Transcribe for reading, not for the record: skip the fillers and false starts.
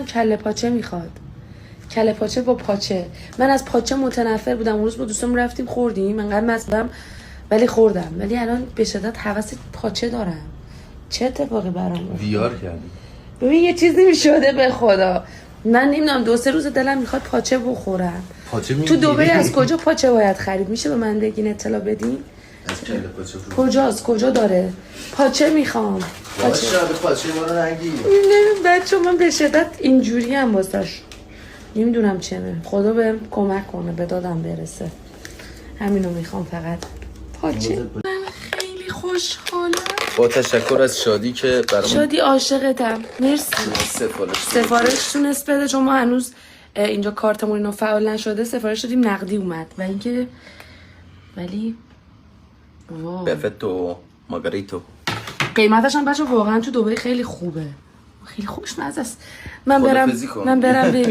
کله پاچه میخواد. کله پاچه با پاچه. من از پاچه متنفر بودم. اون روز با دوستم رفتیم خوردیم. انقدر مست بودم ولی خوردم. ولی الان به شدت هوس پاچه دارم. چه اتفاقی برام افتاد؟ ویار کردی. ببین یه چیزی میشده به خدا. من نمیدونم 2-3 روز دلم میخواد پاچه بخورم. پاچه تو دبی از کجا پاچه باید خرید؟ میشه به من بگین اطلاع بدین؟ از کله پاچه کجاست؟ کجا داره؟ پاچه میخوام. پاچه پاچه ما رو نگی. نمیدونم بچه من به شدت اینجوری هم واسش. نمیدونم چمه. خدا بهم کمک کنه به دادم برسه. همینو میخوام فقط. پاچه. من خیلی خوشحالم. با تشکر از شادی که برام شادی عاشقتم. مرسی. سفارش تونست بده چون ما هنوز اینجا کارتمون اینو فعال نشده. سفارش دادیم نقدی اومد و اینکه ولی واو پرفتو ماگاریتو قیمتش هم بچه واقعا تو دبی خیلی خوبه. خیلی خوشمزه است. من برم ببینم.